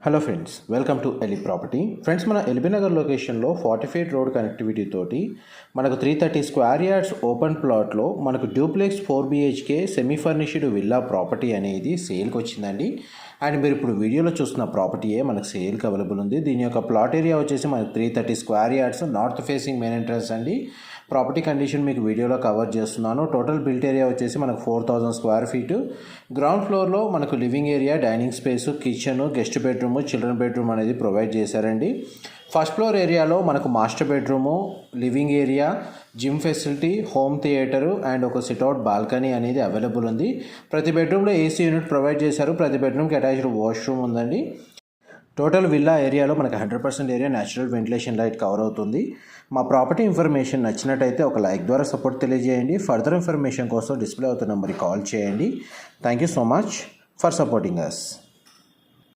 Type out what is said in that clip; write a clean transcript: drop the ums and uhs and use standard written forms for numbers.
Hello friends, welcome to Eli property. Friends, మన ఎల్బీ నగర్ లొకేషన్లో 40 feet road connectivity తోటి మనకు 330 స్క్వేర్ యార్డ్స్ ఓపెన్ ప్లాట్లో మనకు duplex 4 BHK semi furnished villa property అనేది సేల్కి వచ్చిందండి. అండ్ మీరు ఇప్పుడు వీడియోలో చూస్తున్న ప్రాపర్టీయే మనకు సేల్కి అవైలబుల్ ఉంది. దీని యొక్క ప్లాట్ ఏరియా వచ్చేసి మనకు 330 square yards, north facing main entrance అండి. ప్రాపర్టీ కండిషన్ మీకు వీడియోలో కవర్ చేస్తున్నాను. టోటల్ బిల్ట్ ఏరియా వచ్చేసి మనకు 4000 స్క్వేర్ ఫీటు. గ్రౌండ్ ఫ్లోర్లో మనకు living area, dining space, kitchen, guest bedroom, children bedroom అనేది ప్రొవైడ్ చేశారండి. ఫస్ట్ ఫ్లోర్ ఏరియాలో మనకు master bedroom, living area, gym facility, home theatre and ఒక సిట్అవుట్ బాల్కనీ అనేది అవైలబుల్ ఉంది. ప్రతి బెడ్రూమ్లో AC యూనిట్ ప్రొవైడ్ చేశారు. ప్రతి బెడ్రూమ్కి అటాచ్డ్ వాష్రూమ్ ఉందండి. టోటల్ విల్లా ఏరియాలో మనకు 100% area natural ventilation light cover అవుతుంది. మా ప్రాపర్టీ ఇన్ఫర్మేషన్ నచ్చినట్టయితే ఒక లైక్ ద్వారా సపోర్ట్ తెలియజేయండి. ఫర్దర్ ఇన్ఫర్మేషన్ కోసం డిస్ప్లే అవుతున్న నెంబర్కి కాల్ చేయండి. Thank you so much for supporting us.